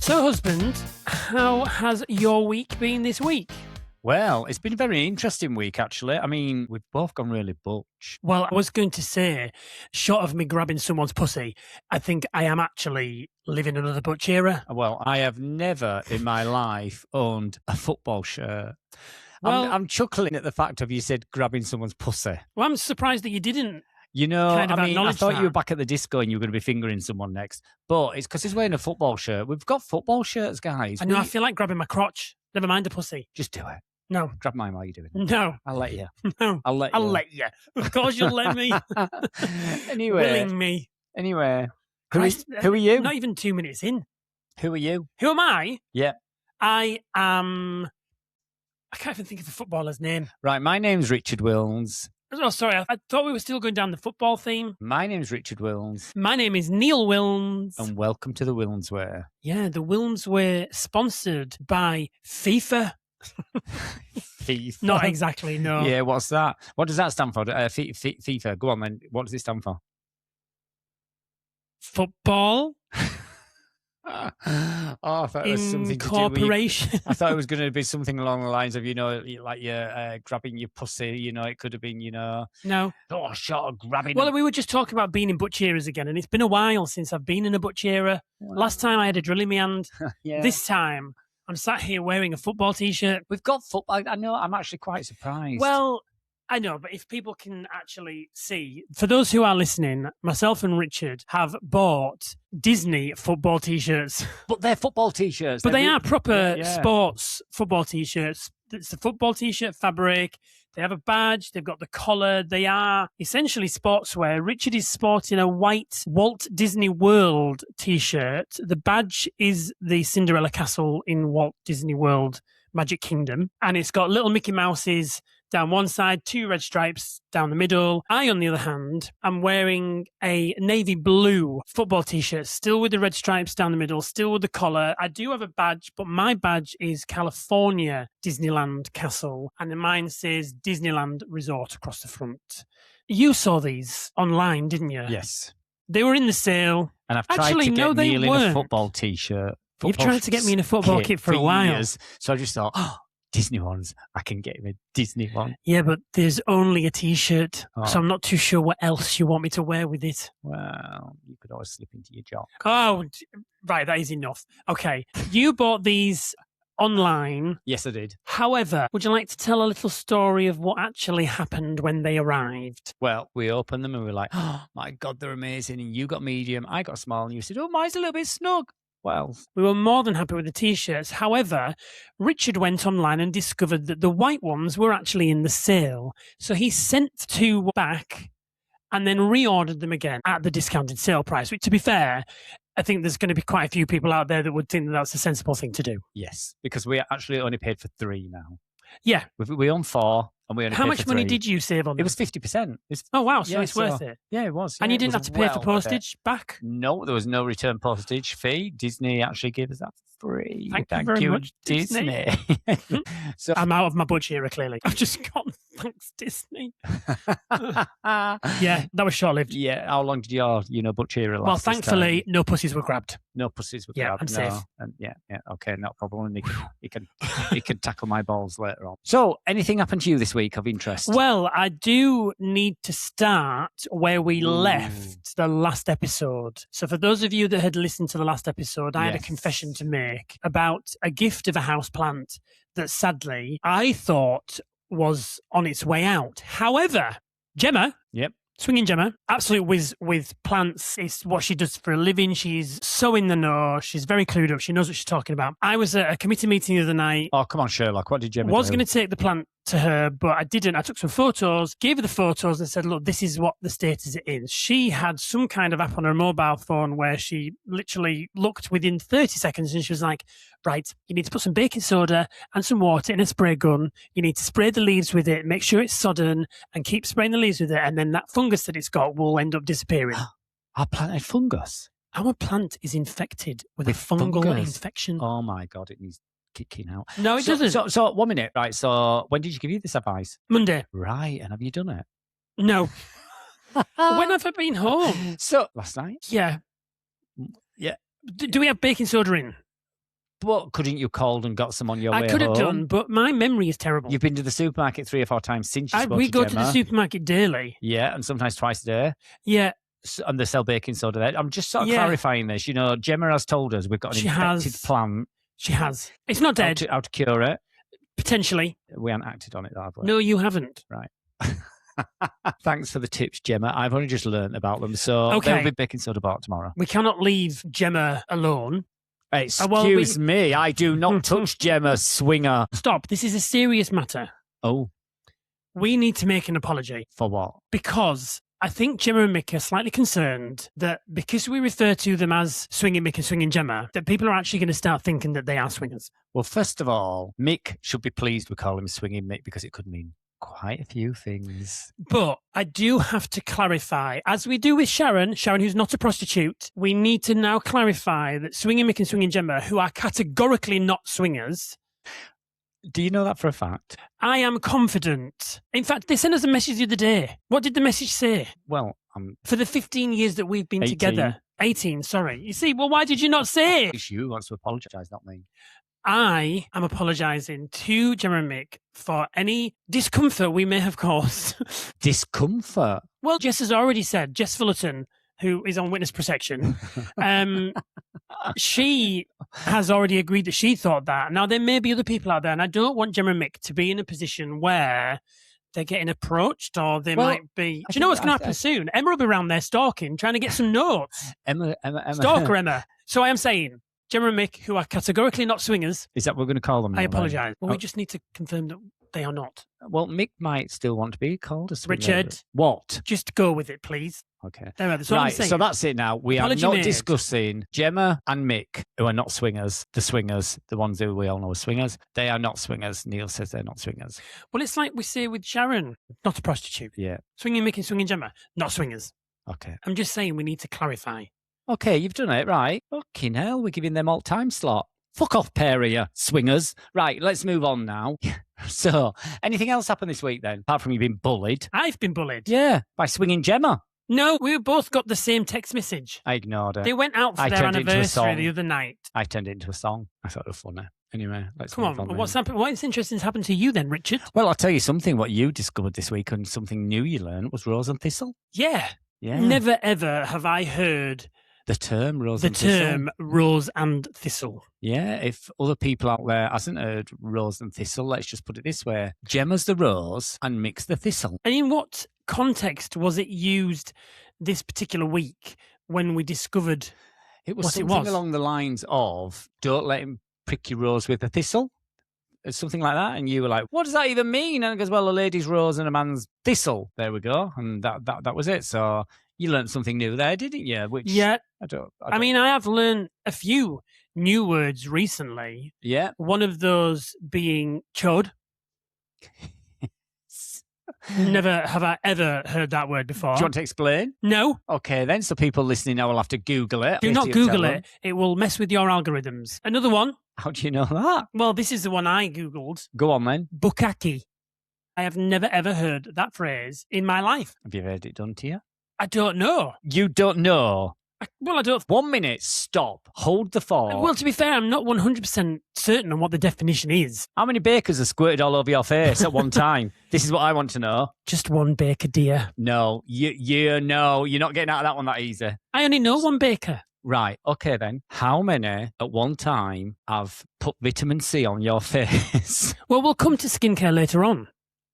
So, husband, how has your week been this week? Well, it's been a very interesting week, actually. I mean, we've both gone really butch. Well, I was going to say, short of me grabbing someone's pussy, I think I am actually living another butch era. Well, I have never in my life owned a football shirt. Well- I'm chuckling at the fact of you said grabbing someone's pussy. Well, I'm surprised that you didn't. You know, Kind of I mean, I acknowledge thought you were that. back at the disco and you were going to be fingering someone next. But it's because he's wearing a football shirt. We've got football shirts, guys. I know, I feel like grabbing my crotch. Never mind a pussy. Just do it. No, Grab mine while you're doing it. no, I'll let you. no. I'll let you. I'll let you. Of course you'll let me. Anyway. Willing me. Anyway. Christ, Who are you? Not even 2 minutes in. Who are you? Who am I? Yeah. I am... I can't even think of the footballer's name. Right, my name's Richard Wilnes. Oh, sorry. I thought we were still going down the football theme. My name's Richard Wilnes. My name is Neil Wilnes. And welcome to the Wilnes Way. Yeah, the Wilnes Way, sponsored by FIFA. FIFA. Not exactly, no. Yeah, what's that? What does that stand for? FIFA. Go on then. What does it stand for? Football Oh, I thought it was something to do with Incorporation. I thought it was going to be something along the lines of, like you're grabbing your pussy. It could have been, No. oh, short of grabbing. Well, we were just talking about being in butch eras again, and it's been a while since I've been in a butch era. Last time I had a drill in my hand. yeah. This time, I'm sat here wearing a football T-shirt. We've got football. I know. I'm actually quite surprised. Well, I know, but if people can actually see, for those who are listening, myself and Richard have bought Disney football T-shirts. but they're football T-shirts. But they They're are proper yeah. sports football T-shirts. It's a football T-shirt fabric. They have a badge. They've got the collar. They are essentially sportswear. Richard is sporting a white Walt Disney World T-shirt. The badge is the Cinderella Castle in Walt Disney World Magic Kingdom. And it's got little Mickey Mouses down one side, 2 red stripes down the middle. I, on the other hand, am wearing a navy blue football T-shirt, still with the red stripes down the middle, still with the collar. I do have a badge, but my badge is California Disneyland Castle, and mine says Disneyland Resort across the front. You saw these online, didn't you? Yes. They were in the sale. And I've tried Actually, to get no, they Neil in a weren't. football T-shirt. You've tried to get me in a football kit for a while. Years. So I just thought, Disney ones. I can get him a Disney one. Yeah, but there's only a T-shirt, Oh. so I'm not too sure what else you want me to wear with it. Well, you could always slip into your job. Oh, right, that is enough. Okay, you bought these online. Yes, I did. However, would you like to tell a little story of what actually happened when they arrived? Well, we opened them and we were like, oh, my God, they're amazing. And you got medium, I got small. And you said, oh, mine's a little bit snug. Well, We were more than happy with the T-shirts. However, Richard went online and discovered that the white ones were actually in the sale. So he sent 2 back and then reordered them again at the discounted sale price, which, to be fair, I think there's going to be quite a few people out there that would think that that's a sensible thing to do. yes, because we actually only paid for 3 now. Yeah. We own 4 and we only How paid much for money 3. did you save on It them? was 50%. Oh, wow. So Yeah, it's worth it. Yeah, it was. And yeah, you it didn't have was to pay for well worth it. postage back? No, there was no return postage fee. Disney actually gave us that free. Thank you very much, Disney. so, I'm out of my butch era, clearly. I've just gone, thanks, Disney. Yeah, that was short-lived. yeah. How long did your butch era last? Well, this thankfully, time? no pussies were grabbed. No pussies were Yeah, grabbed. I'm safe. No. And yeah, okay, not a problem. And he can tackle my balls later on. So, anything happened to you this week of interest? Well, I do need to start where we left the last episode. So for those of you that had listened to the last episode, I had a Yes. confession to make about a gift of a houseplant that sadly I thought was on its way out. However, Gemma, Yep. swinging Gemma, absolute whiz with plants. It's what she does for a living. She's so in the know. She's very clued up. She knows what she's talking about. I was at a committee meeting the other night. Oh, come on, Sherlock. What did Gemma Was do? going to take the plant to her, but I didn't. I took some photos, gave her the photos and said, look, this is what the status it is. She had some kind of app on her mobile phone where she literally looked within 30 seconds and she was like, right, you need to put some baking soda and some water in a spray gun. You need to spray the leaves with it, make sure it's sodden and keep spraying the leaves with it. And then that fungus that it's got will end up disappearing. Our plant had fungus. Our plant is infected with a With fungal fungus? infection. Oh my God, it needs kicking out. No, it doesn't. So 1 minute, right? So when did you give you this advice? Monday. Right, and have you done it? No. When have I been home? So last night. Yeah. Yeah. Do we have baking soda in? But couldn't you called and got some on your way I could have home? done, but my memory is terrible. You've been to the supermarket 3 or 4 times since you spoke We to go Gemma. to the supermarket daily. Yeah, and sometimes twice a day. Yeah. And they sell baking soda there. I'm just sort of clarifying this. You know, Gemma has told us we've got an infected plant. She has. It's not dead. How to cure it? Potentially. We haven't acted on it, have we? No, you haven't. Right. Thanks for the tips, Gemma. I've only just learned about them. So there'll be baking soda bought tomorrow. We cannot leave Gemma alone. Excuse me. I do not touch Gemma, swinger. Stop. This is a serious matter. Oh. We need to make an apology. For what? Because I think Gemma and Mick are slightly concerned that because we refer to them as Swinging Mick and Swinging Gemma, that people are actually going to start thinking that they are swingers. Well, first of all, Mick should be pleased we call him Swinging Mick because it could mean quite a few things. But I do have to clarify, as we do with Sharon, who's not a prostitute, we need to now clarify that Swinging Mick and Swinging Gemma, who are categorically not swingers. Do you know that for a fact? I am confident. In fact, they sent us a message the other day. What did the message say? Well, for the 15 years that we've been 18. together. 18, sorry. You see, well, why did you not say it? It's you who wants to apologise, not me. I am apologising to Gemma and Mick for any discomfort we may have caused. Discomfort? Well, Jess has already said, Jess Fullerton, who is on witness protection, she has already agreed that she thought that. Now, there may be other people out there, and I don't want Gemma and Mick to be in a position where they're getting approached or they might be... Do you know what's going to happen soon? Emma will be around there stalking, trying to get some notes. Emma. Stalker Emma. So I am saying... Gemma and Mick, who are categorically not swingers. Is that what we're going to call them? I apologise. Well, we just need to confirm that they are not. Well, Mick might still want to be called a swinger. Richard. What? Just go with it, please. Okay. That's right, so that's it now. We are not discussing Gemma and Mick, who are not swingers. The swingers, the ones who we all know as swingers. They are not swingers. Neil says they're not swingers. Well, it's like we say with Sharon, not a prostitute. Yeah. Swinging Mick and Swinging Gemma, not swingers. Okay. I'm just saying we need to clarify. Okay, you've done it, right. Fucking hell, we're giving them all time slot. Fuck off, pair of you, swingers. Right, let's move on now. So, anything else happened this week then, apart from you being bullied? I've been bullied. Yeah, by Swinging Gemma. No, we both got the same text message. I ignored it. They went out for their anniversary the other night. I turned it into a song. I thought it was funny. Anyway, let's Come on. What's happened? What is interesting has happened to you then, Richard? Well, I'll tell you something. What you discovered this week and something new you learned was rose and thistle. Yeah. Yeah. Never ever have I heard the term rose and thistle. The term rose and thistle. Yeah, if other people out there hasn't heard rose and thistle, let's just put it this way. Gemma's the rose and Mick's the thistle. And in what context was it used this particular week when we discovered it was what something it was? Along the lines of, don't let him prick your rose with a thistle. Something like that. And you were like, what does that even mean? And it goes, well, a lady's rose and a man's thistle. There we go. And that was it. So you learned something new there, didn't you? Which yeah. I mean, I have learned a few new words recently. Yeah. One of those being chode. Never have I ever heard that word before. Do you want to explain? No. Okay, then. So people listening now will have to Google it. Do not Google it. It will mess with your algorithms. Another one. How do you know that? Well, this is the one I Googled. Go on, then. Bukkake. I have never, ever heard that phrase in my life. Have you heard it done to you? I don't know. You don't know? I don't. 1 minute, stop. Hold the thought. Well, to be fair, I'm not 100% certain on what the definition is. How many bakers are squirted all over your face at one time? This is what I want to know. Just one baker, dear. No, you know, you're not getting out of that one that easy. I only know one baker. Right, okay then. How many at one time have put vitamin C on your face? Well, we'll come to skincare later on.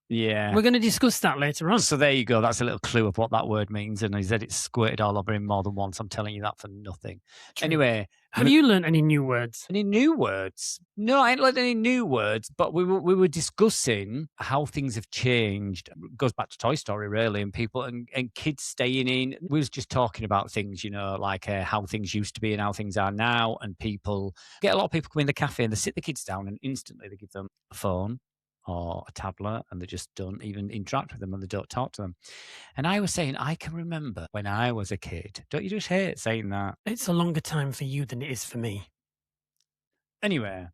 Yeah. We're going to discuss that later on. So there you go. That's a little clue of what that word means. And he said it's squirted all over him more than once. I'm telling you that for nothing. True. Anyway. Have you learned any new words? Any new words? No, I ain't learned any new words, but we were discussing how things have changed. It goes back to Toy Story, really, and people and kids staying in. We was just talking about things, you know, like how things used to be and how things are now. And people get a lot of people come in the cafe and they sit the kids down and instantly they give them a phone or a tablet, and they just don't even interact with them and they don't talk to them. And I was saying, I can remember when I was a kid. Don't you just hate saying that? It's a longer time for you than it is for me. Anyway,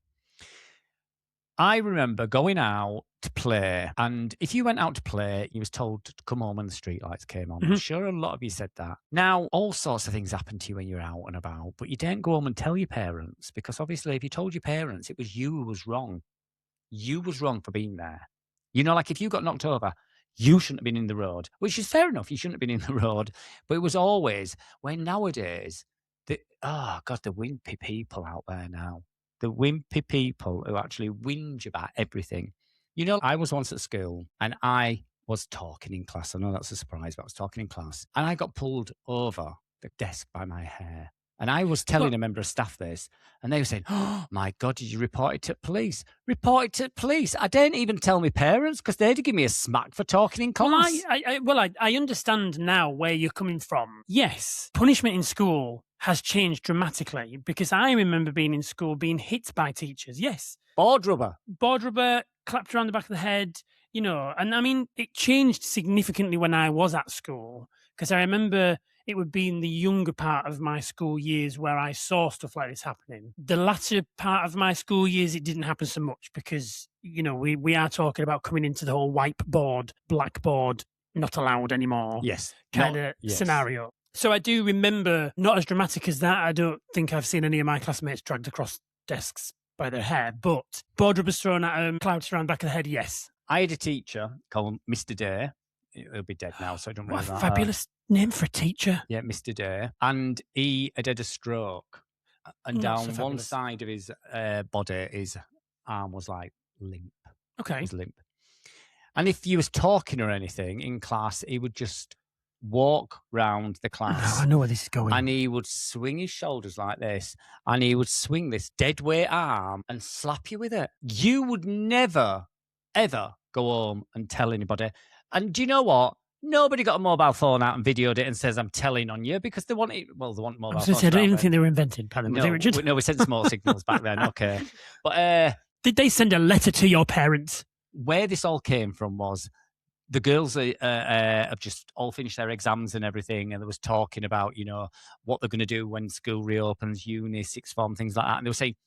I remember going out to play. And if you went out to play, you was told to come home when the street lights came on. I'm sure a lot of you said that. Now, all sorts of things happen to you when you're out and about, but you don't go home and tell your parents, because obviously if you told your parents, it was you who was wrong. You was wrong for being there. You know, like if you got knocked over, you shouldn't have been in the road, which is fair enough. You shouldn't have been in the road. But it was always, when nowadays, the wimpy people out there now, the wimpy people who actually whinge about everything. You know, I was once at school and I was talking in class. I know that's a surprise, but I was talking in class and I got pulled over the desk by my hair. And I was telling a member of staff this, and they were saying, "Oh my God, did you report it to police? Report it to police." I didn't even tell my parents because they'd give me a smack for talking in class. I understand now where you're coming from. Yes, punishment in school has changed dramatically, because I remember being in school being hit by teachers. Yes. Board rubber, clapped around the back of the head, you know. And I mean, it changed significantly when I was at school, because I remember it would be in the younger part of my school years where I saw stuff like this happening. The latter part of my school years, it didn't happen so much because, you know, we are talking about coming into the whole whiteboard, blackboard, not allowed anymore kind of scenario. So I do remember, not as dramatic as that. I don't think I've seen any of my classmates dragged across desks by their hair, but board rubbers thrown at them, clouts around the back of the head, yes. I had a teacher called Mr. Day. He'll be dead now, so I don't really know. What a fabulous name for a teacher. Yeah, Mr. Day. And he had a stroke. And down one side of his body, his arm was like limp. Okay. It was limp. And if you was talking or anything in class, he would just walk round the class. I know where this is going. And he would swing his shoulders like this. And he would swing this dead weight arm and slap you with it. You would never, ever go home and tell anybody. And do you know what? Nobody got a mobile phone out and videoed it and says, "I'm telling on you," because they want it. Well, they want mobile phones. I don't even think they were invented by them. No, we sent small signals back then. Okay. But did they send a letter to your parents? Where this all came from was the girls have just all finished their exams and everything. And there was talking about, you know, what they're going to do when school reopens, uni, sixth form, things like that. And they were saying,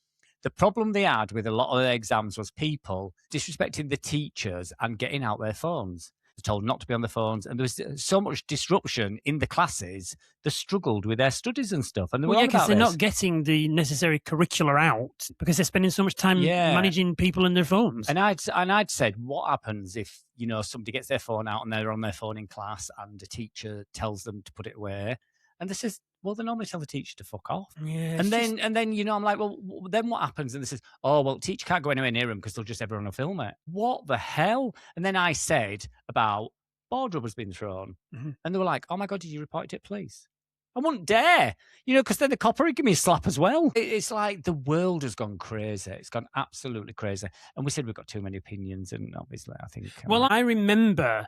the problem they had with a lot of their exams was people disrespecting the teachers and getting out their phones. They're told not to be on the phones, and there was so much disruption in the classes. They struggled with their studies and stuff. And because they're not getting the necessary curricula out because they're spending so much time managing people and their phones. And I'd said, what happens if, you know, somebody gets their phone out and they're on their phone in class, and the teacher tells them to put it away, and they says, well, they normally tell the teacher to fuck off. Yeah, and then, you know, I'm like, well, then what happens? And they says, oh, well, teacher can't go anywhere near him because they'll just everyone will film it. What the hell? And then I said about board rubbers being thrown. Mm-hmm. And they were like, oh my God, did you report it to police? I wouldn't dare, you know, because then the copper would give me a slap as well. It's like the world has gone crazy. It's gone absolutely crazy. And we said we've got too many opinions. And obviously, I think... Well, I remember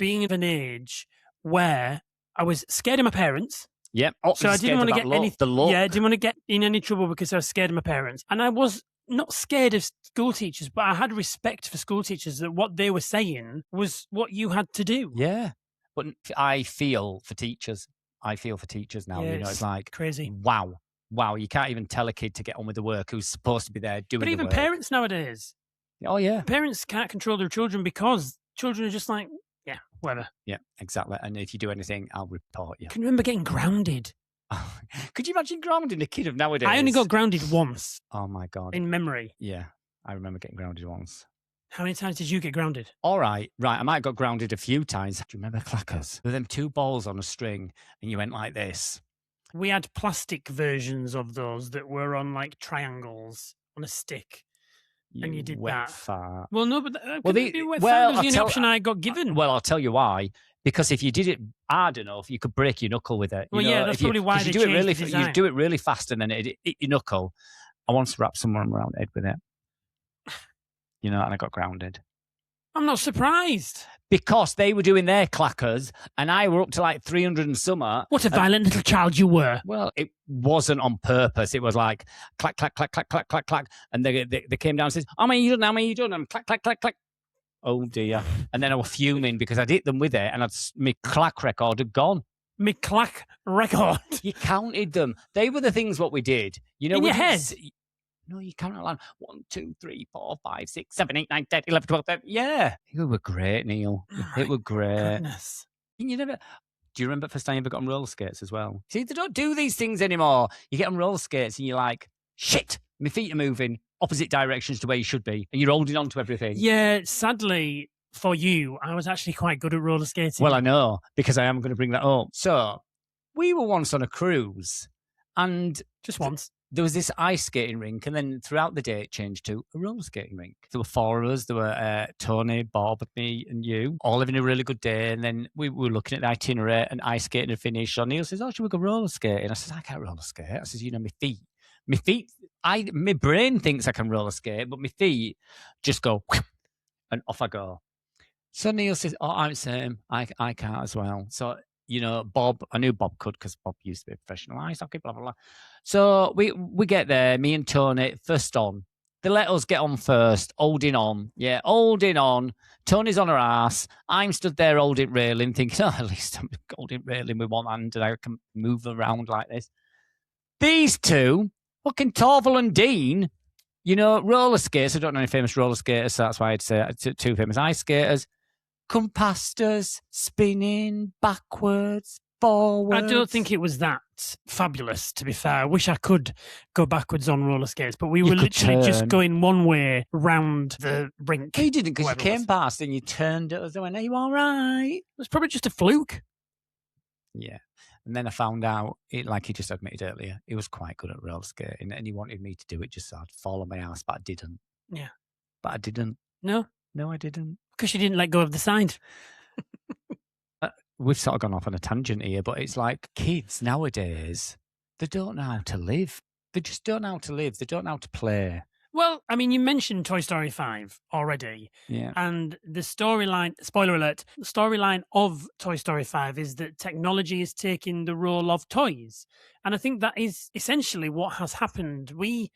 being of an age where I was scared of my parents. Yep. So I didn't want to get I didn't want to get in any trouble because I was scared of my parents. And I was not scared of school teachers, but I had respect for school teachers, that what they were saying was what you had to do. Yeah. But I feel for teachers. I feel for teachers now. Yeah, you know, it's like crazy. Wow. You can't even tell a kid to get on with the work who's supposed to be there doing the work. But even parents nowadays. Oh, yeah. Parents can't control their children because children are just like, yeah, whatever. Yeah, exactly. And if you do anything, I'll report you. Can you remember getting grounded? Could you imagine grounding a kid of nowadays? I only got grounded once. Oh, my God. In memory. Yeah, I remember getting grounded once. How many times did you get grounded? All right. I might have got grounded a few times. Do you remember clackers? With them two balls on a string, and you went like this. We had plastic versions of those that were on like triangles on a stick. And you did wet that. Fart. Well, no, but that was the only option I got given. Well, I'll tell you why. Because if you did it hard enough, you could break your knuckle with it. Well, that's probably why they changed the design. You do it really fast, and then it hit your knuckle. I once wrapped someone around the head with it. You know, and I got grounded. I'm not surprised. Because they were doing their clackers, and I were up to like 300 and summer. What a violent little child you were. Well, it wasn't on purpose. It was like clack, clack, clack, clack, clack, clack, clack. And they came down and said, how many you done? How many you done? And clack, clack, clack, clack. Oh, dear. And then I was fuming because I'd hit them with it, and my clack record had gone. My clack record? You counted them. They were the things what we did. You know, in your head? No, you count out loud. 1, 2, 3, 4, 5, 6, 7, 8, 9, 10, 11, 12, 13. Yeah. It were great, Neil. It were great. Goodness. You never... Do you remember the first time you ever got on roller skates as well? See, they don't do these things anymore. You get on roller skates and you're like, shit, my feet are moving opposite directions to where you should be. And you're holding on to everything. Yeah, sadly for you, I was actually quite good at roller skating. Well, I know, because I am going to bring that up. So, we were once on a cruise and... Just once. There was this ice skating rink, and then throughout the day it changed to a roller skating rink. There were 4 of us. There were Tony, Bob, me, and you, all having a really good day. And then we were looking at the itinerary, and ice skating had finished. So Neil says, "Oh, should we go roller skating?" I said, "I can't roller skate." I says, "You know, my feet. My brain thinks I can roller skate, but my feet just go, and off I go." So Neil says, "Oh, I'm the same. I can't as well." So, you know, Bob, I knew Bob could because Bob used to be a professional ice hockey, blah, blah, blah. So we get there, me and Tony, first on. They let us get on first, holding on. Yeah, holding on. Tony's on her ass. I'm stood there holding railing, thinking, oh, at least I'm holding railing with one hand and I can move around like this. These two, fucking Torval and Dean, you know, roller skaters. I don't know any famous roller skaters, so that's why I'd say 2 famous ice skaters. Come past us, spinning backwards, forwards. I don't think it was that fabulous, to be fair. I wish I could go backwards on roller skates, but we were literally just going one way round the rink. You didn't, because you came past and you turned at us and went, "Are you all right?" It was probably just a fluke. Yeah. And then I found out, like he just admitted earlier, he was quite good at roller skating and he wanted me to do it just so I'd fall on my ass, but I didn't. Yeah. But I didn't. No, I didn't. Because you didn't let go of the side. We've sort of gone off on a tangent here, but it's like kids nowadays, they don't know how to live. They just don't know how to live. They don't know how to play. Well, I mean, you mentioned Toy Story 5 already. Yeah. And the storyline, spoiler alert, the storyline of Toy Story 5 is that technology is taking the role of toys. And I think that is essentially what has happened. We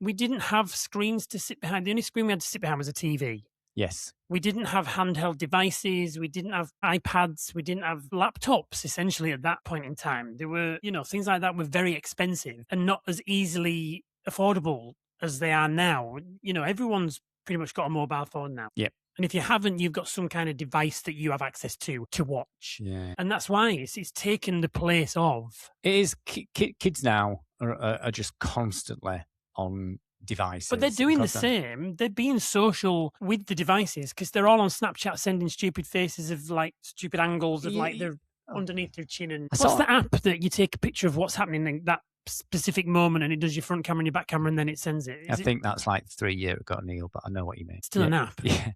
didn't have screens to sit behind. The only screen we had to sit behind was a TV. Yes. We didn't have handheld devices. We didn't have iPads. We didn't have laptops, essentially, at that point in time. There were, you know, things like that were very expensive and not as easily affordable as they are now. You know, everyone's pretty much got a mobile phone now. Yep. And if you haven't, you've got some kind of device that you have access to watch. Yeah. And that's why it's taken the place of. It is. Kids now are just constantly on devices. But they're doing the same. They're being social with the devices because they're all on Snapchat sending stupid faces of like stupid angles of like they're underneath their chin. And what's the app that you take a picture of what's happening in that specific moment and it does your front camera and your back camera and then it sends it? I think that's like 3 years ago, Neil, but I know what you mean. Still an app. Yeah.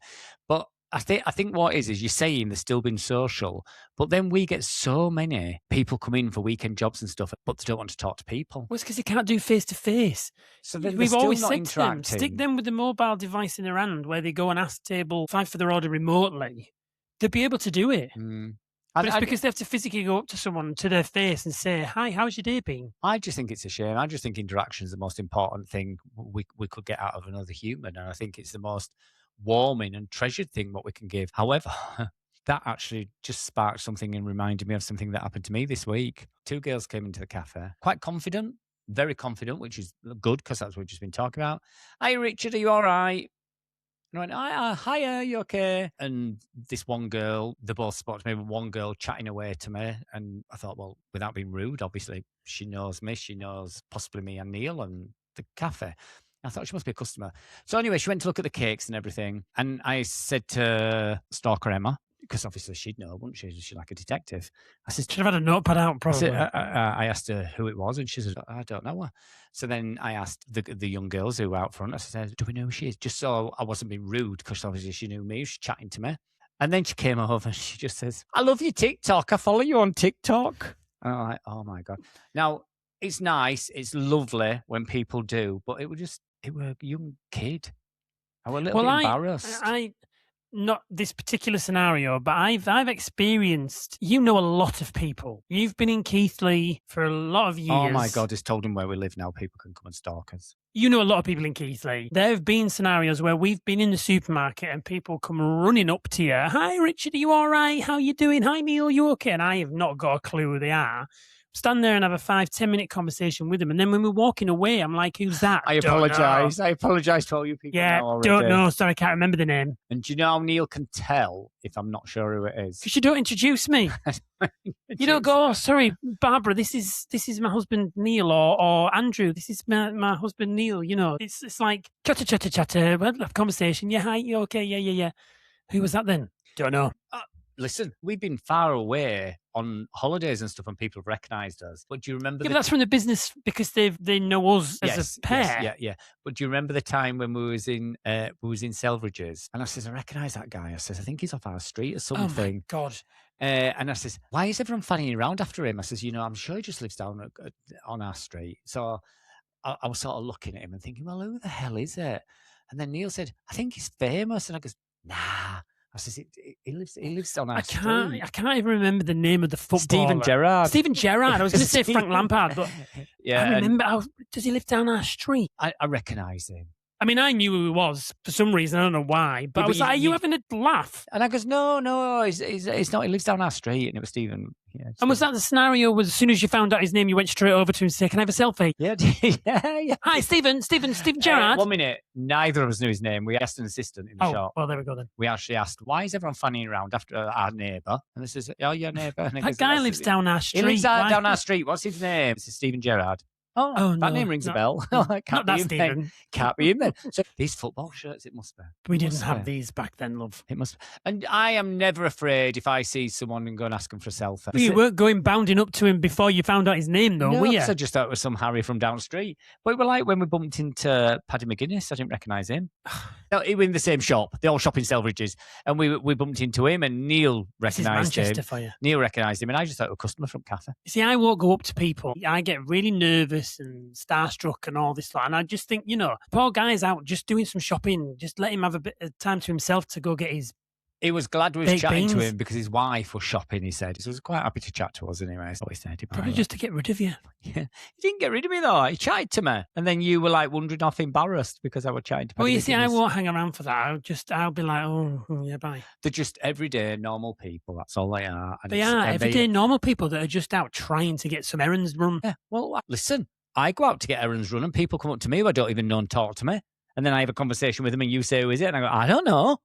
But I think what is you're saying they're still being social, but then we get so many people come in for weekend jobs and stuff, but they don't want to talk to people. Well, it's because they can't do face to face. So then we've always still not said to them, stick them with the mobile device in their hand where they go and ask table 5 for their order remotely. They'll be able to do it. But it's because they have to physically go up to someone to their face and say, "Hi, how's your day been?" I just think it's a shame. I just think interaction is the most important thing we could get out of another human, and I think it's the most warming and treasured thing what we can give. However, that actually just sparked something and reminded me of something that happened to me this week. 2 girls came into the cafe, quite confident, very confident, which is good because that's what we've just been talking about. "Hi, Richard, are you all right?" And I went, "Hiya, you okay?" And this one girl, they both spotted me with one girl chatting away to me. And I thought, well, without being rude, obviously she knows me. She knows possibly me and Neil and the cafe. I thought she must be a customer. So anyway, she went to look at the cakes and everything. And I said to Stalker Emma, because obviously she'd know, wouldn't she? She's like a detective. I said, should have had a notepad out, probably. I asked her who it was, and she said, "I don't know her." So then I asked the young girls who were out front, I said, "Do we know who she is?" Just so I wasn't being rude, because obviously she knew me. She was chatting to me. And then she came over and she just says, "I love your TikTok. I follow you on TikTok." And I'm like, oh my God. Now, it's nice. It's lovely when people do, but it was a young kid. I was a little bit embarrassed. Not this particular scenario, but I've experienced, you know, a lot of people. You've been in Keighley for a lot of years. Oh my God, it's told them where we live now. People can come and stalk us. You know a lot of people in Keighley. There have been scenarios where we've been in the supermarket and people come running up to you. "Hi, Richard, are you all right? How you doing? Hi, Neil, you okay?" And I have not got a clue who they are. stand there and have a 5-10 minute conversation with him. And then when we're walking away, I'm like, who's that? I apologise. I apologise to all you people. Yeah, now already. don't know. Sorry, I can't remember the name. And do you know how Neil can tell if I'm not sure who it is? Because you don't introduce me. You don't go, oh, sorry, Barbara, this is my husband Neil, or Andrew, this is my husband Neil. You know, it's like chatter. We'll have a conversation. Yeah, hi, you okay? Yeah. Who was that then? Don't know. Listen, we've been far away on holidays and stuff, and people have recognised us. But do you remember? Yeah, but that's from the business because they know us as a pair. Yes, yeah. But do you remember the time when we was in Selfridges, and I says, I recognise that guy. I says, I think he's off our street or something. Oh my God. And I says, why is everyone fanning around after him? I says, I'm sure he just lives down on our street. So I was sort of looking at him and thinking, well, who the hell is it? And then Neil said, I think he's famous. And I goes, nah. I says, he lives on our street. I can't even remember the name of the footballer. Steven Gerrard. I was going to say Frank Lampard, but yeah, I remember. Does he live down our street? I recognise him. I mean, I knew who he was for some reason. I don't know why, but I was like, are you having a laugh? And I goes, no, he's not. He lives down our street. And it was Stephen. Yeah, and was that the scenario? Was as soon as you found out his name, you went straight over to him and said, "Can I have a selfie?" Yeah. Hi, Stephen Gerrard. 1 minute. Neither of us knew his name. We asked an assistant in the shop. Well, there we go then. We actually asked, why is everyone fanning around after our neighbour? And this is, your neighbour. That guy lives down our street. He lives down our street. What's his name? This is Stephen Gerrard. Oh, that name rings a bell. Not that Stephen. Can't be him then. So these football shirts, it must be. We didn't have these back then, love. It must be. And I am never afraid if I see someone and go and ask him for a selfie. You weren't going bounding up to him before you found out his name, though, were you? I just thought it was some Harry from down the street. But we were like when we bumped into Paddy McGuinness, I didn't recognise him. No, he was in the same shop. They all shop in Selfridges. And we bumped into him and Neil recognised him. Manchester for you. Neil recognised him and I just thought it was a customer from Cafe. See, I won't go up to people. I get really nervous and starstruck and all this. And I just think, poor guy's out just doing some shopping. Just let him have a bit of time to himself to go get his. He was glad we was chatting to him because his wife was shopping, he said. He was quite happy to chat to us anyway. That's what he said. Probably just to get rid of you. Yeah. He didn't get rid of me, though. He chatted to me. And then you were like wondering off embarrassed because I was chatting to Well, you see, I won't hang around for that. I'll be like, oh, yeah, bye. They're just everyday normal people. That's all they are. And they are everyday normal people that are just out trying to get some errands run. Yeah. Well, listen, I go out to get errands run and people come up to me who I don't even know and talk to me. And then I have a conversation with them and you say, who is it? And I go, I don't know.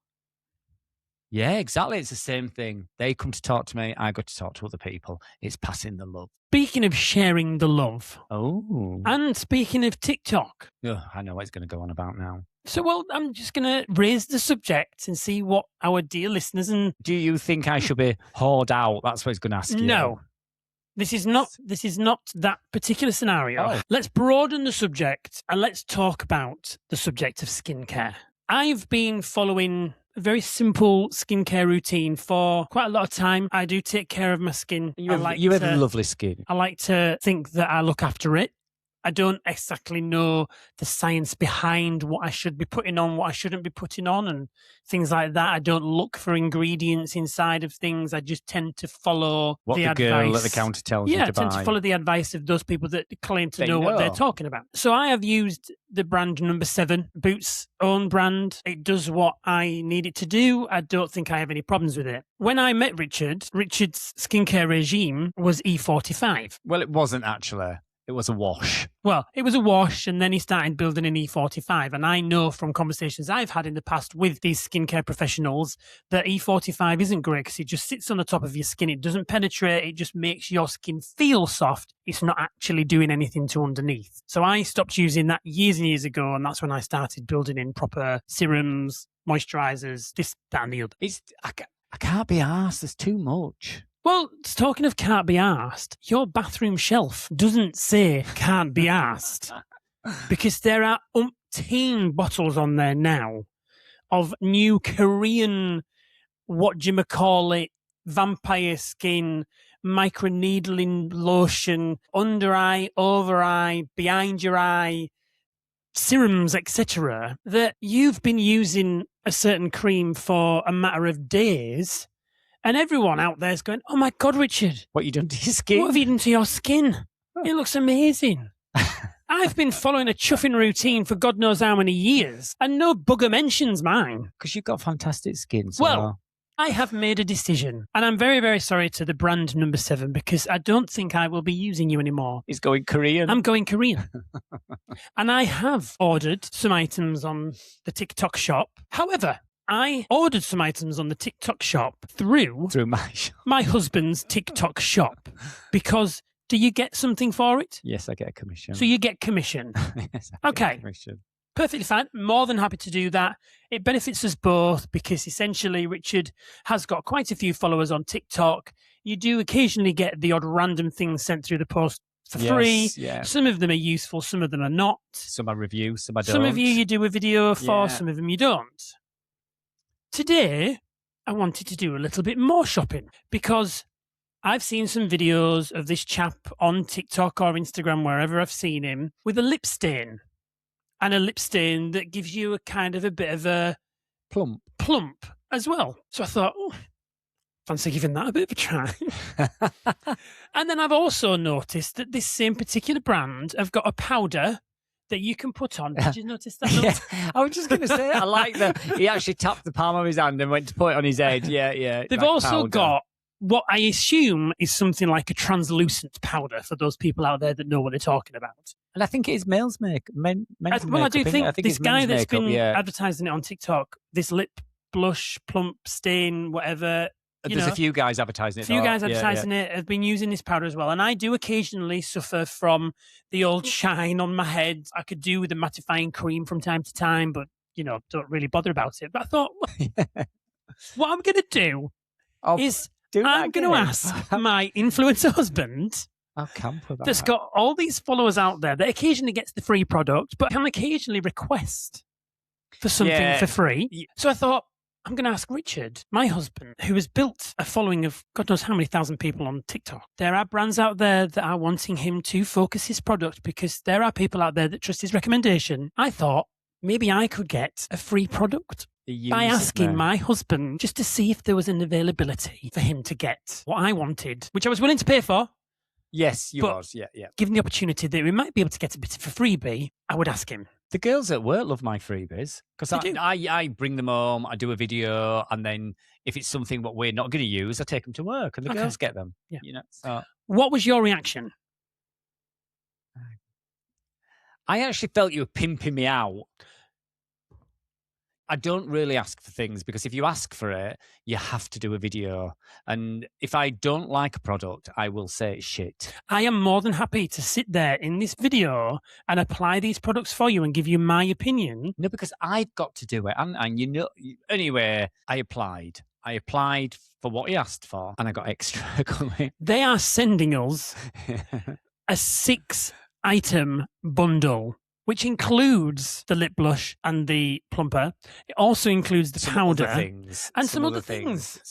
Yeah, exactly. It's the same thing. They come to talk to me. I go to talk to other people. It's passing the love. Speaking of sharing the love. Oh. And speaking of TikTok. Oh, I know what it's going to go on about now. So, well, I'm just going to raise the subject and see what our dear listeners and... Do you think I should be hoard out? That's what he's going to ask you. No. This is not that particular scenario. Oh. Let's broaden the subject and let's talk about the subject of skincare. I've been following a very simple skincare routine for quite a lot of time. I do take care of my skin. You have lovely skin. I like to think that I look after it. I don't exactly know the science behind what I should be putting on, what I shouldn't be putting on, and things like that. I don't look for ingredients inside of things. I just tend to follow what the advice. Girl at the counter tells you to buy. Yeah, I tend to follow the advice of those people that claim to know what they're talking about. So I have used the brand number 7, Boots' own brand. It does what I need it to do. I don't think I have any problems with it. When I met Richard's skincare regime was E45. Well, it wasn't actually. It was a wash. Well, it was a wash, and then he started building an E45. And I know from conversations I've had in the past with these skincare professionals that E45 isn't great because it just sits on the top of your skin. It doesn't penetrate. It just makes your skin feel soft. It's not actually doing anything to underneath. So I stopped using that years and years ago, and that's when I started building in proper serums, moisturizers, this, that, and the other. I can't be arsed. There's too much. Well, talking of can't be arsed, your bathroom shelf doesn't say can't be arsed because there are umpteen bottles on there now of new Korean, vampire skin, microneedling lotion, under eye, over eye, behind your eye, serums, etc., that you've been using a certain cream for a matter of days. And everyone out there is going, oh my God, Richard. What have you done to your skin? What have you done to your skin? It looks amazing. I've been following a chuffing routine for God knows how many years, and no bugger mentions mine. Because you've got fantastic skin. So. Well, I have made a decision, and I'm very, very sorry to the brand number 7 because I don't think I will be using you anymore. He's going Korean. I'm going Korean. And I have ordered some items on the TikTok shop. However, I ordered some items on the TikTok shop through my shop. My husband's TikTok shop because do you get something for it? Yes, I get a commission. So you get commission. Yes, okay. Commission. Perfectly fine. More than happy to do that. It benefits us both because essentially Richard has got quite a few followers on TikTok. You do occasionally get the odd random things sent through the post for free. Yeah. Some of them are useful, some of them are not. Some are reviews, some I don't. Some of you do a video for, some of them you don't. Today, I wanted to do a little bit more shopping because I've seen some videos of this chap on TikTok or Instagram, wherever I've seen him, with a lip stain. And a lip stain that gives you a kind of a bit of a plump as well. So I thought, fancy giving that a bit of a try. And then I've also noticed that this same particular brand have got a powder that you can put on. Did you notice that? Yeah, I was just going to say, I like that. He actually tapped the palm of his hand and went to put it on his head. Yeah. They've like also powder. got what I assume is something like a translucent powder for those people out there that know what they're talking about. And I think it is men's makeup. Men's well, I do think this guy that's makeup, been advertising it on TikTok, this lip blush, plump, stain, whatever. There's a few guys advertising it. It have been using this powder as well. And I do occasionally suffer from the old shine on my head. I could do with a mattifying cream from time to time, but, don't really bother about it. But I thought, what I'm going to do is I'm going to ask my influencer husband, that's got all these followers out there that occasionally gets the free product, but can occasionally request for something for free. So I thought, I'm going to ask Richard, my husband, who has built a following of God knows how many thousand people on TikTok. There are brands out there that are wanting him to focus his product because there are people out there that trust his recommendation. I thought maybe I could get a free product by asking my husband just to see if there was an availability for him to get what I wanted, which I was willing to pay for. Yes, you was. Yeah. Given the opportunity that we might be able to get a bit of a freebie, I would ask him. The girls at work love my freebies because I bring them home, I do a video, and then if it's something what we're not going to use, I take them to work and the girls get them. Yeah. So. What was your reaction? I actually felt you were pimping me out. I don't really ask for things because if you ask for it, you have to do a video. And if I don't like a product, I will say it's shit. I am more than happy to sit there in this video and apply these products for you and give you my opinion. No, because I've got to do it. And anyway, I applied. For what he asked for and I got extra. They are sending us a 6-item bundle, which includes the lip blush and the plumper. It also includes the powder and some other things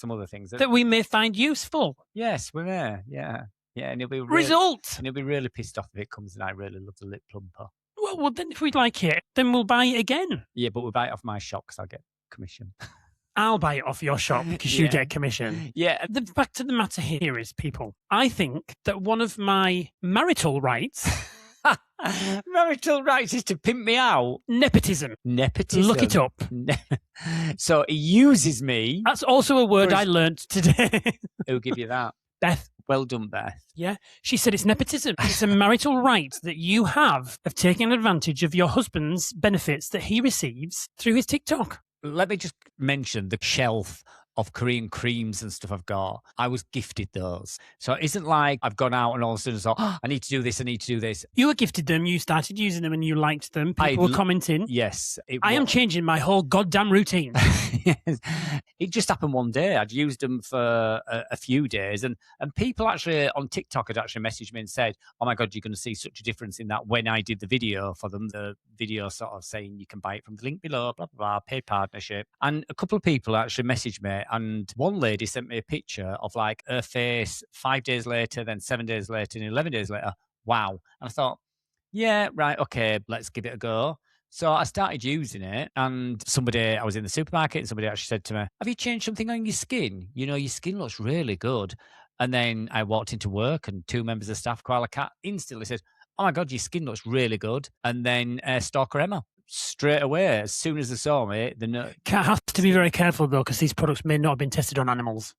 that we may find useful. Yes, we may. Yeah. And he'll be really pissed off if it comes and I really love the lip plumper. Well, then if we'd like it, then we'll buy it again. Yeah, but we'll buy it off my shop because I'll get commission. I'll buy it off your shop because you get commission. Yeah. The fact of the matter here is, people, I think that one of my marital rights... Marital rights is to pimp me out. Nepotism. Look it up. So he uses me. That's also a word I learnt today. Who'll give you that? Beth. Well done, Beth. Yeah. She said it's nepotism. It's a marital right that you have of taking advantage of your husband's benefits that he receives through his TikTok. Let me just mention the shelf of Korean creams and stuff I've got. I was gifted those. So it isn't like I've gone out and all of a sudden thought, I need to do this. You were gifted them, you started using them and you liked them. People were commenting. Yes. I am changing my whole goddamn routine. Yes. It just happened one day. I'd used them for a few days and people actually on TikTok had actually messaged me and said, oh my God, you're going to see such a difference in that when I did the video for them. The video sort of saying you can buy it from the link below, blah, blah, blah, paid partnership. And a couple of people actually messaged me. And one lady sent me a picture of like her face 5 days later, then 7 days later, and 11 days later. Wow. And I thought, yeah, right, okay, let's give it a go. So I started using it and I was in the supermarket and somebody actually said to me, have you changed something on your skin? Your skin looks really good. And then I walked into work and 2 members of staff, Koala Cat, instantly said, oh my God, your skin looks really good. And then Stalker Emma straight away, as soon as they saw me, they know. Cat has to be very careful, though, because these products may not have been tested on animals.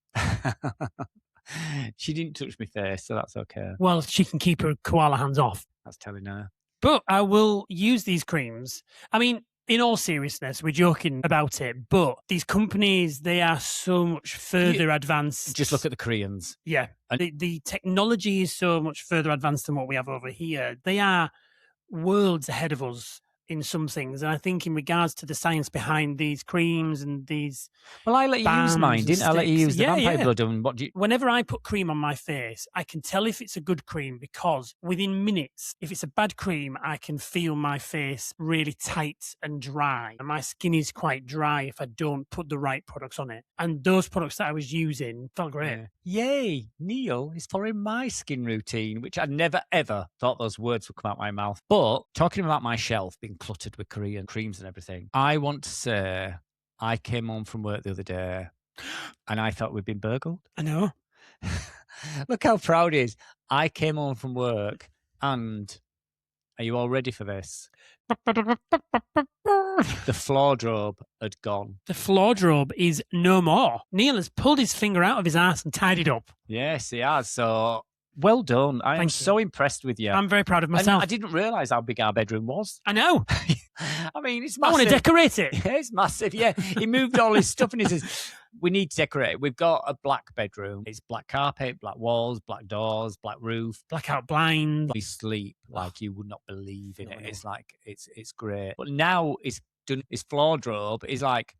She didn't touch my face, so that's okay. Well, she can keep her koala hands off. That's telling her. But I will use these creams. I mean, in all seriousness, we're joking about it, but these companies, they are so much further advanced. Just look at the Koreans. Yeah. The technology is so much further advanced than what we have over here. They are worlds ahead of us in some things. And I think in regards to the science behind these creams and these... Well, I let you use mine, didn't I? Let you use the vampire blood. And what do you... Whenever I put cream on my face, I can tell if it's a good cream because within minutes, if it's a bad cream, I can feel my face really tight and dry. And my skin is quite dry if I don't put the right products on it. And those products that I was using felt great. Yeah. Yay, Neil is following my skin routine, which I never, ever thought those words would come out my mouth. But talking about my shelf being cluttered with Korean creams and everything, I want to say I came home from work the other day and I thought we'd been burgled. I know. Look how proud he is. I came home from work and, are you all ready for this? The floor-drobe had gone. The floor-drobe is no more. Neil has pulled his finger out of his ass and tied it up. Yes, he has. So, well done. I am so impressed with you. I'm very proud of myself. And I didn't realise how big our bedroom was. I know. I mean, it's I massive. want to decorate it. Yeah, it's massive. Yeah, he moved all his stuff and he says, we need to decorate it. We've got a black bedroom. It's black carpet, black walls, black doors, black roof. Blackout blind. We sleep like you would not believe in it. No. It's like, it's great. But now it's done his floor-drobe. He's like,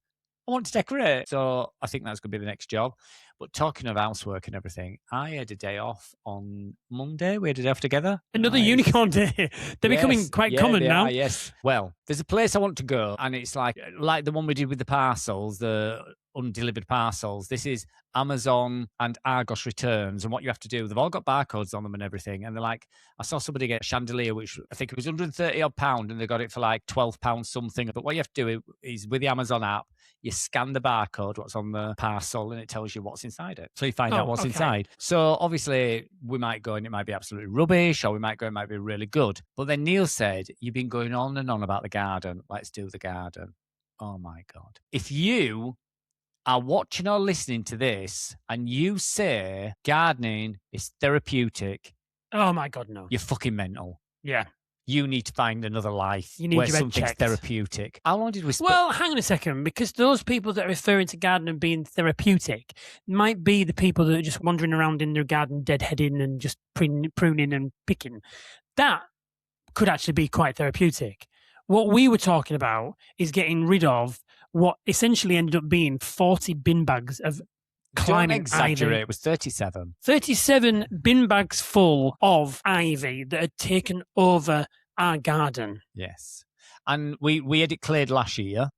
I want to decorate. So I think that's going to be the next job. But talking of housework and everything, I had a day off on Monday. We had a day off together. Another unicorn day. They're becoming quite common now. Yes. Well, there's a place I want to go, and it's like the one we did with the parcels, the undelivered parcels. This is Amazon and Argos returns, and what you have to do, they've all got barcodes on them and everything, and they're like, I saw somebody get a chandelier, which I think it was 130 odd pound, and they got it for like £12 something. But what you have to do is with the Amazon app, you scan the barcode, what's on the parcel, and it tells you what's inside it. So you find out what's inside. So obviously we might go and it might be absolutely rubbish, or we might go and it might be really good. But then Neil said, you've been going on and on about the garden. Let's do the garden. Oh my God. If you are watching or listening to this and you say gardening is therapeutic, oh my God, no. You're fucking mental. Yeah. You need to find another life where something's therapeutic. How long did we spend? Well, hang on a second, because those people that are referring to gardening being therapeutic might be the people that are just wandering around in their garden deadheading and just pruning and picking. That could actually be quite therapeutic. What we were talking about is getting rid of what essentially ended up being 40 bin bags of climbing ivy. Don't exaggerate, it was 37. 37 bin bags full of ivy that had taken over our garden. Yes. And we had it cleared last year.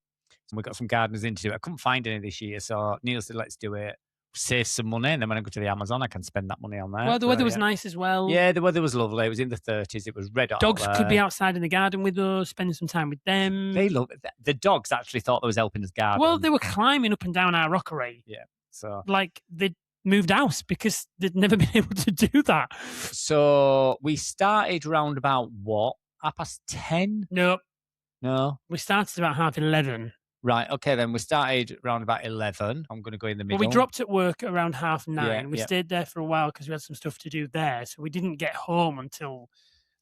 And we got some gardeners in to do it. I couldn't find any this year, so Neil said, let's do it. Save some money, and then when I go to the Amazon, I can spend that money on there. Well, the weather was nice as well. Yeah, the weather was lovely. It was in the 30s. It was red hot. Dogs could be outside in the garden with us, spending some time with them. They love it. The dogs actually thought they was helping us garden. Well, they were climbing up and down our rockery. Yeah. So, like, they'd moved house because they'd never been able to do that. So we started round about what? 10:30? No. We started about 11:30. Right, okay, then we started around about 11. I'm going to go in the middle. Well, we dropped at work around 9:30. Yeah, we stayed there for a while because we had some stuff to do there. So we didn't get home until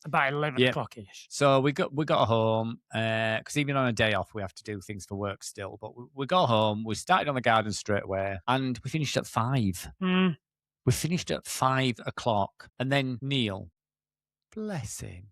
about 11 o'clock-ish. So we got home, because even on a day off, we have to do things for work still. But we got home, we started on the garden straight away, and we finished at 5. We finished at 5 o'clock. And then Neil, bless him,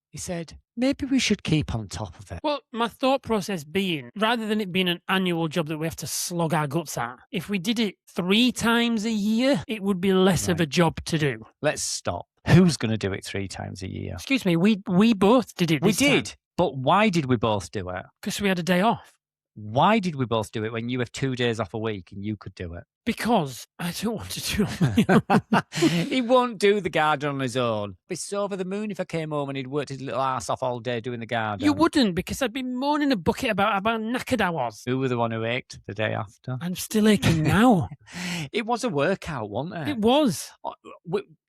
he said, maybe we should keep on top of it. Well, my thought process being, rather than it being an annual job that we have to slog our guts at, if we did it 3 times a year, it would be less of a job to do. Let's stop. Who's going to do it 3 times a year? Excuse me, we both did it this time. But why did we both do it? Because we had a day off. Why did we both do it when you have 2 days off a week and you could do it? Because I don't want to do it. He won't do the garden on his own. He'd be so over the moon if I came home and he'd worked his little ass off all day doing the garden. You wouldn't, because I'd be moaning a bucket about how knackered I was. Who were the one who ached the day after? I'm still aching now. It was a workout, wasn't it? It was.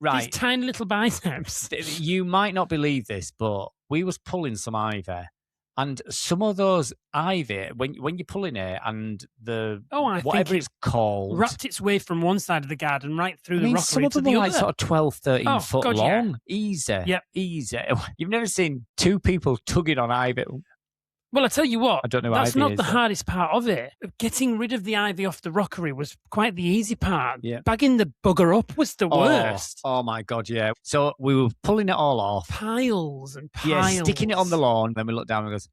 Right. These tiny little biceps. You might not believe this, but we was pulling some ivy And some of those ivy, when you're pulling it and I whatever think it's called, wrapped its way from one side of the garden right through I the mean, rockery some of to them the are other. like sort of 12, 13 foot God, yeah. long. Easy. Yep. Easy. You've never seen two people tugging on ivy. Well, I tell you what, I don't know what that's ivy not is, the though. hardest part of it. Getting rid of the ivy off the rockery was quite the easy part. Yeah. Bagging the bugger up was the worst. Oh my God, yeah. So we were pulling it all off. Piles and piles. Yeah, sticking it on the lawn. Then we looked down and goes,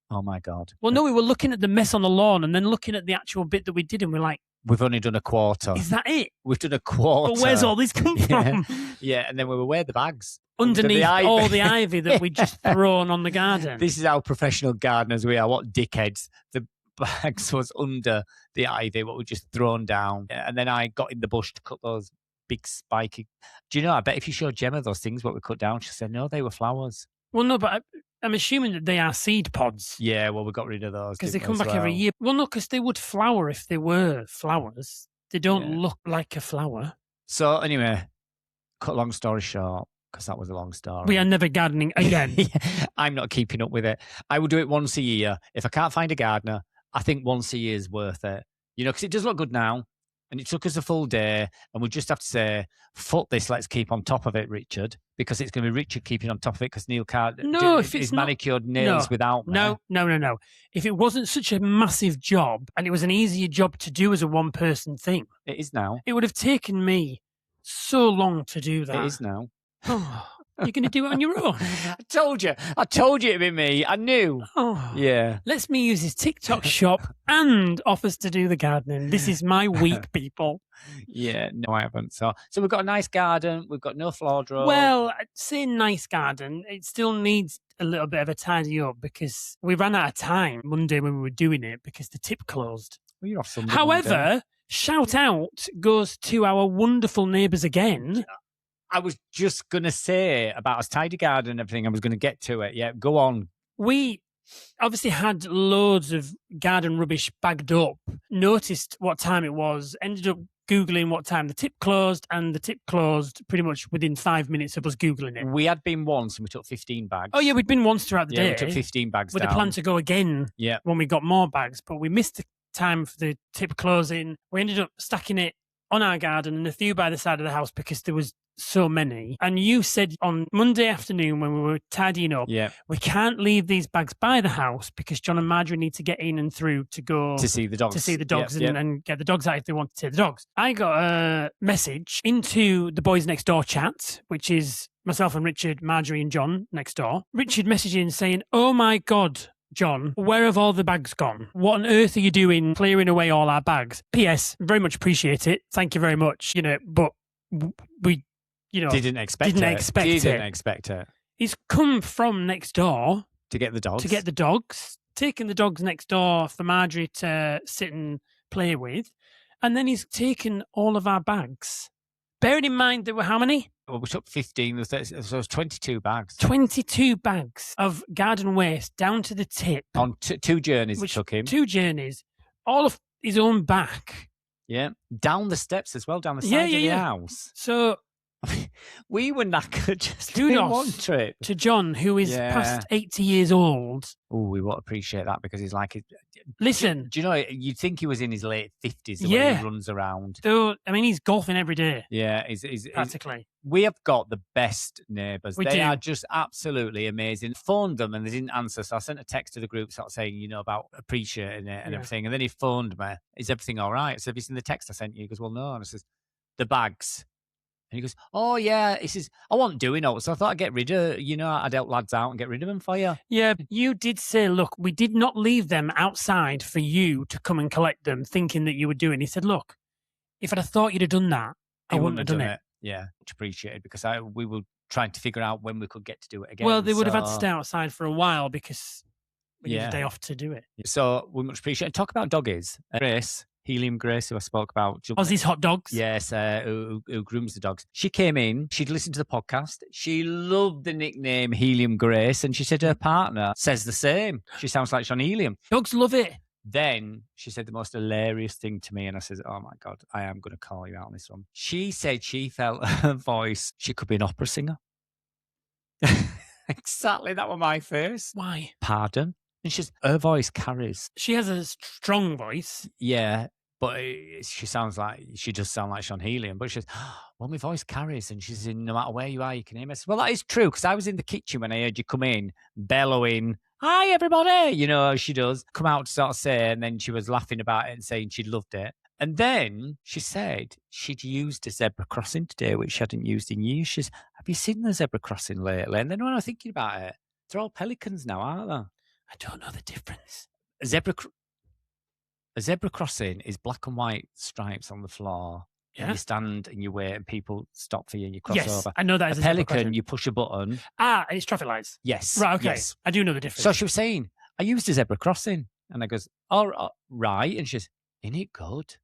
oh my God. Well, no, we were looking at the mess on the lawn and then looking at the actual bit that we did, and we're like, we've only done a quarter. is that it? We've done a quarter. But where's all this come from? Yeah, and then we were where the bags. Underneath all the ivy that we just thrown on the garden. This is how professional gardeners we are. What dickheads. The bags was under the ivy, what we just thrown down. And then I got in the bush to cut those big spiky. Do you know, I bet if you showed Gemma those things, what we cut down, she said, no, they were flowers. Well, no, but I'm assuming that they are seed pods. Yeah, well, we got rid of those. Because they come back every year. Well, no, because they would flower if they were flowers. They don't look like a flower. So anyway, cut long story short, because that was a long story. We are never gardening again. I'm not keeping up with it. I will do it once a year. If I can't find a gardener, I think once a year is worth it. You know, because it does look good now. And it took us a full day. And we just have to say, fuck this, let's keep on top of it, Richard. Because it's going to be Richard keeping on top of it because Neil can't do his manicured nails without me. No. If it wasn't such a massive job and it was an easier job to do as a one-person thing. It is now. It would have taken me so long to do that. It is now. Oh, you're going to do it on your own? I told you it'd be me. I knew. Oh, yeah. Lets me use his TikTok shop and offers to do the gardening. This is my week, people. Yeah, no, I haven't. So we've got a nice garden. We've got no floor draw. Well, I'd say nice garden. It still needs a little bit of a tidy up because we ran out of time Monday when we were doing it because the tip closed. Well, you're off Sunday. However, shout out goes to our wonderful neighbours again. I was just going to say about a tidy garden and everything. I was going to get to it. Yeah, go on. We obviously had loads of garden rubbish bagged up, noticed what time it was, ended up Googling what time the tip closed, and the tip closed pretty much within 5 minutes of us Googling it. We had been once and we took 15 bags. Oh, yeah, we'd been once throughout the day. We took 15 bags with down. a plan to go again when we got more bags, but we missed the time for the tip closing. We ended up stacking it on our garden and a few by the side of the house because there was so many. And you said on Monday afternoon when we were tidying up, we can't leave these bags by the house because John and Marjorie need to get in and through to go to see the dogs, and get the dogs out if they want to take the dogs. I got a message into the boys next door chat, which is myself and Richard, Marjorie and John next door. Richard messaging saying, oh my God, John, where have all the bags gone? What on earth are you doing clearing away all our bags? P.S. Very much appreciate it. Thank you very much. But we didn't expect it. He's come from next door to get the dogs, taken the dogs next door for Marjorie to sit and play with, and then he's taken all of our bags. Bearing in mind there were how many? Well, we took 15, so it was 22 bags. 22 bags of garden waste down to the tip. On two journeys it took him. 2 journeys, all of his own back. Yeah, down the steps as well, down the side of the house. So we were knackered just doing one trip. To John, who is past 80 years old. Oh, we won't appreciate that because he's like... Listen. Do you know, you'd think he was in his late 50s the way he runs around. So, I mean, he's golfing every day. Yeah. He's practically. We have got the best neighbours. They are just absolutely amazing. Phoned them and they didn't answer. So I sent a text to the group sort of saying, about appreciating it and everything. And then he phoned me. Is everything all right? So have you seen the text I sent you? He goes, well, no. And I says, the bags. And he goes, oh, yeah. He says, I wasn't doing it. So I thought I'd get rid of, I'd help lads out and get rid of them for you. Yeah, you did say, look, we did not leave them outside for you to come and collect them, thinking that you were doing. He said, look, if I'd have thought you'd have done that, I wouldn't have done it. Yeah, much appreciated because we were trying to figure out when we could get to do it again. Well, they would have had to stay outside for a while because we need a day off to do it. So we much appreciate it. Talk about doggies. Grace. Helium Grace, who I spoke about. Aussie's hot dogs? Yes, who grooms the dogs. She came in, she'd listened to the podcast. She loved the nickname Helium Grace, and she said her partner says the same. She sounds like Sean Helium. Dogs love it. Then she said the most hilarious thing to me, and I said, oh my God, I am going to call you out on this one. She said she felt her voice, she could be an opera singer. Exactly, that was my face. Why? Pardon? And her voice carries. She has a strong voice. Yeah, but she does sound like Sean Helium, but she's, well, my voice carries, and she's in, no matter where you are, you can hear me. I said, well, that is true, because I was in the kitchen when I heard you come in, bellowing, hi, everybody, you know, she does, come out to sort of say, and then she was laughing about it and saying she loved it. And then she said she'd used a zebra crossing today, which she hadn't used in years. She's, have you seen the zebra crossing lately? And then when I was thinking about it, they're all pelicans now, aren't they? I don't know the difference. A zebra crossing is black and white stripes on the floor. Yeah. And you stand and you wait and people stop for you and you cross Yes, over. I know that is a a zebra pelican, crossing. you push a button. Ah, and it's traffic lights. Yes. Right, okay. Yes. I do know the difference. So she was saying, I used a zebra crossing. And I goes, oh, right. And she's, isn't it good?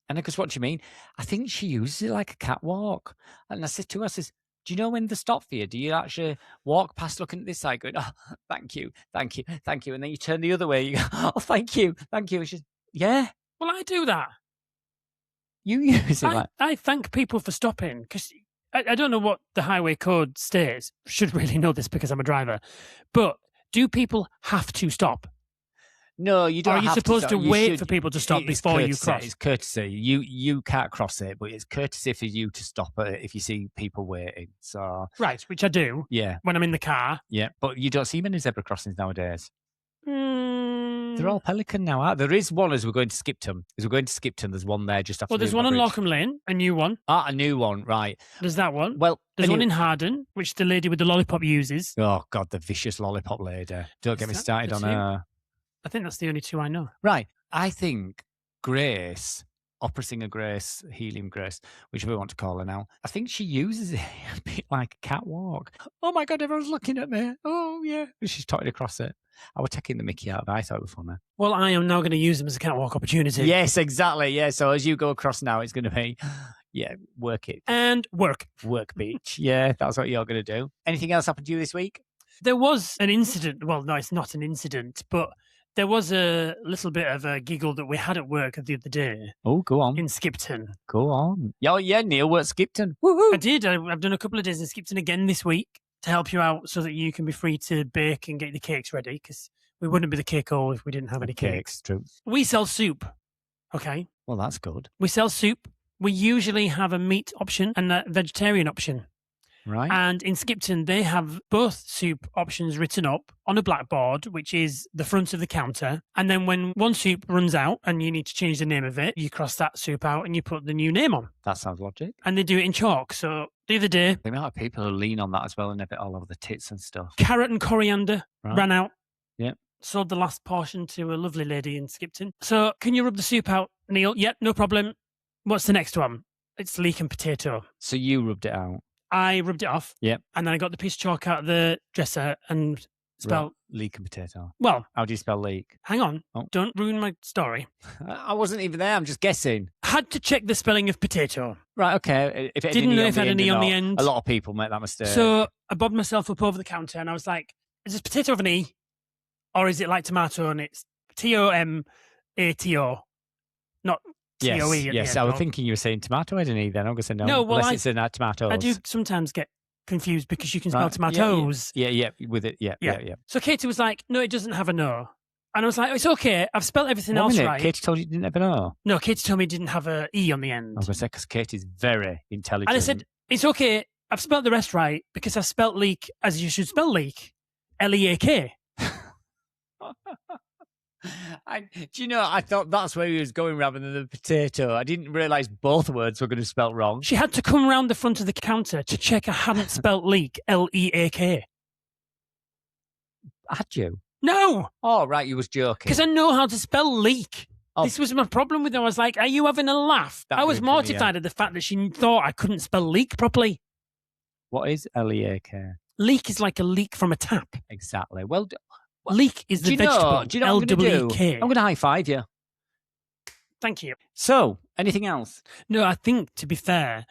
And I goes, what do you mean? I think she uses it like a catwalk. And I said to her, I says, do you know when they stop for you? Do you actually walk past looking at this side going, oh, thank you, thank you, thank you. And then you turn the other way, you go, oh, thank you, thank you. And she's, yeah. Well, I do that. You use it like... I thank people for stopping, because I don't know what the highway code states. Should really know this because I'm a driver. But do people have to stop? No, you don't. Or are you have supposed to You wait should- for people to stop it's before you courtesy, cross? It's courtesy. You can't cross it, but it's courtesy for you to stop it if you see people waiting. So Right, which I do yeah, when I'm in the car. yeah. But you don't see many zebra crossings nowadays. Mm. They're all pelican now, aren't they? There is one as we're going to Skipton. There's one there just after. Well, there's one on Lockham Lane, a new one. Ah, a new one, right? There's that one. Well, There's one in Harden, which the lady with the lollipop uses. Oh God, the vicious lollipop lady! Don't get me Is that started the on two? her. I think that's the only two I know. Right. I think Grace, opera singer Grace, Helium Grace, whichever we want to call her now, I think she uses it a bit like a catwalk. Oh my God, everyone's looking at me. Oh yeah. And she's talking across it. I was taking the mickey out of it. I thought it was funny. Well, I am now going to use them as a catwalk opportunity. Yes, exactly. Yeah. So as you go across now, it's going to be, yeah, work it. And work. Work beach. Yeah, that's what you're going to do. Anything else happened to you this week? There was an incident. Well, no, it's not an incident, but there was a little bit of a giggle that we had at work the other day Oh, go on. in Skipton. Go on. Oh, yeah, Neil worked Skipton. Woohoo. I did. I've done a couple of days in Skipton again this week to help you out so that you can be free to bake and get the cakes ready, because we wouldn't be the cake hole if we didn't have any cakes. True. We sell soup. Okay. Well, that's good. We sell soup. We usually have a meat option and a vegetarian option. Right. And in Skipton, they have both soup options written up on a blackboard, which is the front of the counter. And then when one soup runs out and you need to change the name of it, you cross that soup out and you put the new name on. That sounds logic. And they do it in chalk. So the other day, The amount of people who lean on that as well and have it all over the tits and stuff. carrot and coriander Right. ran out. Yep. Sold the last portion to a lovely lady in Skipton. So can you rub the soup out, Neil? Yep, no problem. What's the next one? It's leek and potato. So you rubbed it out. I rubbed it off. Yep. And then I got the piece of chalk out of the dresser and spelled, Right. Leek and potato. well, How do you spell leek? hang on. Oh. Don't ruin my story. I wasn't even there. I'm just guessing. Had to check the spelling of potato. Right, okay. If it Didn't know if it had an an E on the end. A lot of people make that mistake. So I bobbed myself up over the counter and I was like, is this potato of an E? Or is it like tomato and it's Tomato, not yes, TOE at the yes. end? I was Or- thinking you were saying tomato, I didn't either. I'm going to say no. No, well, unless I- it's in that tomatoes. I do sometimes get confused because you can spell Right, yeah, yeah. tomatoes. Yeah, with it. Yeah. So Katie was like, no, it doesn't have a no. And I was like, it's okay. I've spelled everything One else minute, right. Katie told you didn't ever know. No, Katie told me it didn't have a E on the I end. was going to say, because Katie's very intelligent. And I said, it's okay. I've spelled the rest right because I've spelled leek as you should spell leek. Leak. Do you know, I thought that's where he was going rather than the potato. I didn't realise both words were going to spell wrong. She had to come round the front of the counter to check I hadn't spelt leek. Leak. Had you? No, Oh, right, you was joking. because I know how to spell leek. Oh. This was my problem with her. I was like, are you having a laugh? That I was was funny, yeah. mortified at the fact that she thought I couldn't spell leek properly. What is Leak? Leek is like a leak from a tap. Exactly. Well, Leek is the vegetable. Do you know what I'm going to do? L-E-E-K. I'm going to high five you. Thank you. So, anything else? No, I think, to be fair,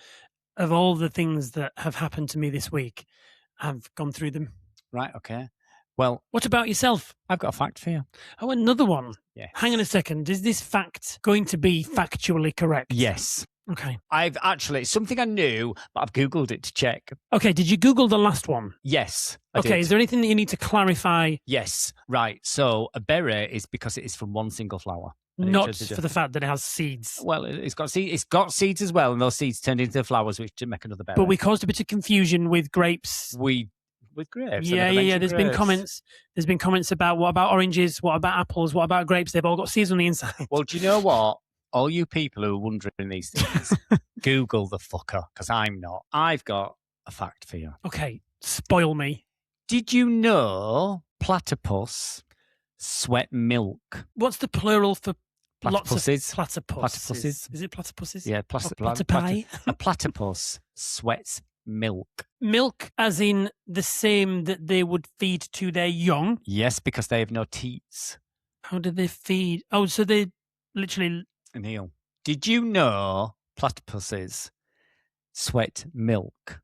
of all the things that have happened to me this week, I've gone through them. Right, okay. Well, What about yourself? I've got a fact for you. Oh, another one. Yes. Hang on a second. Is this fact going to be factually correct? Yes. Okay. I've actually, something I knew, but I've Googled it to check. Okay, did you Google the last one? Yes, I Okay, did. is there anything that you need to clarify? Yes, right. So a berry is because it is from one single flower. And it Not shows the for the fact that it has seeds. Well, it's got seeds as well, and those seeds turned into flowers, which to make another berry. But we caused a bit of confusion with grapes. With grapes. Yeah. There's been comments. There's been comments about what about oranges? What about apples? What about grapes? They've all got seeds on the inside. Well, do you know what? All you people who are wondering these things, Google the fucker, because I'm not. I've got a fact for you. Okay, spoil me. Did you know platypus sweat milk? What's the plural for lots of Platypuses. platypuses? Is it platypuses? Yeah, platypi. A platypus sweats milk. Milk, as in the same that they would feed to their young. Yes, because they have no teats. How do they feed? Oh, so they literally. Neil, did you know platypuses sweat milk?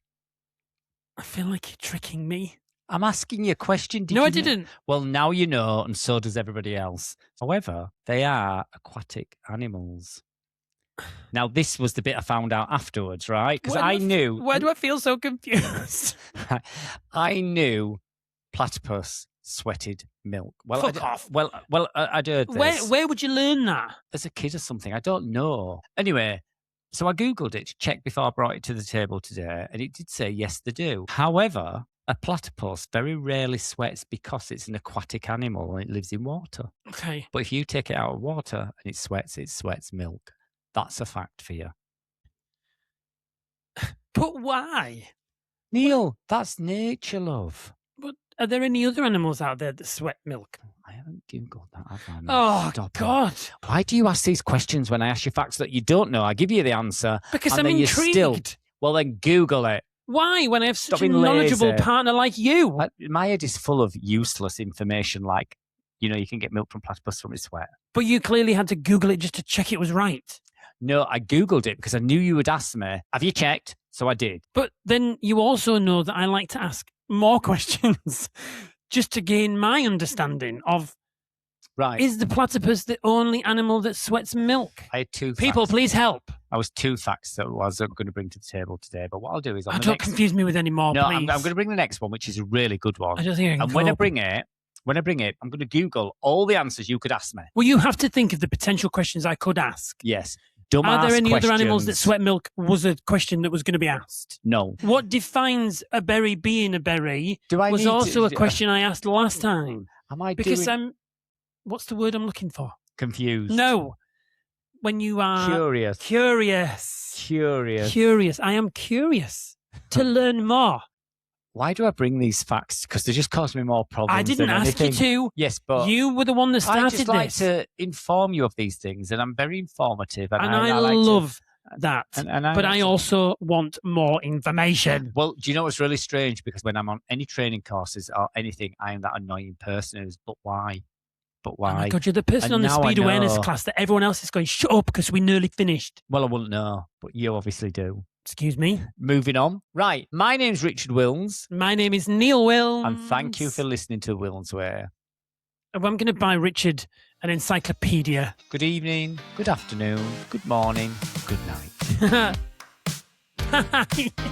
I feel like you're tricking me. I'm asking you a question. No, I didn't. Well, now you know, and so does everybody else. However, they are aquatic animals. Now, this was the bit I found out afterwards, right? Because I knew. Why do I feel so confused? I knew platypus sweated milk. Well, Fuck off. Well, I'd heard this. Where would you learn that? As a kid or something. I don't know. Anyway, so I Googled it to check before I brought it to the table today, and it did say, yes, they do. However, a platypus very rarely sweats because it's an aquatic animal and it lives in water. Okay. But if you take it out of water and it sweats milk. That's a fact for you. But why? Neil, that's nature, love. But are there any other animals out there that sweat milk? I haven't Googled that, have I? Oh, Stop God. it. Why do you ask these questions when I ask you facts that you don't know? I give you the answer. Because and I'm then intrigued. Well, then Google it. Why, when I have such Stop a being knowledgeable lazy. partner like you? My head is full of useless information like, you can get milk from platypus from its sweat. But you clearly had to Google it just to check it was right. No, I Googled it because I knew you would ask me, have you checked? So I did. But then you also know that I like to ask more questions just to gain my understanding of, Right. is the platypus the only animal that sweats milk? I had two People, facts. please help. I was two facts that I was going to bring to the table today. But what I'll do is Don't confuse me with any more, No, please. I'm going to bring the next one, which is a really good one. I don't think I can And when I cope. bring it, I'm going to Google all the answers you could ask me. Well, you have to think of the potential questions I could ask. Yes. Are there any other animals that questions. sweat milk was a question that was going to be asked. No. What defines a berry being a berry Do I was need also a to, question I asked last time. Am I Because doing what's the word I'm looking for? confused? No. When you are Curious. Curious. I am curious to learn more. Why do I bring these facts? Because they just cause me more problems. I didn't than ask anything. you to. Yes, but You were the one that started I just like this. to inform you of these things, and I'm very informative. And I like love that. And but I also want more information. Well, do you know what's really strange? Because when I'm on any training courses or anything, I am that annoying person who's, but why? But why? Oh my God, you're the person And on the now I speed awareness know. class that everyone else is going, shut up because we nearly finished. Well, I wouldn't know, but you obviously do. Excuse me. Moving on. Right. My name's Richard Wilnes, My name is Neil Wilnes. and thank you for listening to Wilnes Way. I'm going to buy Richard an encyclopedia. Good evening, good afternoon, good morning, good night.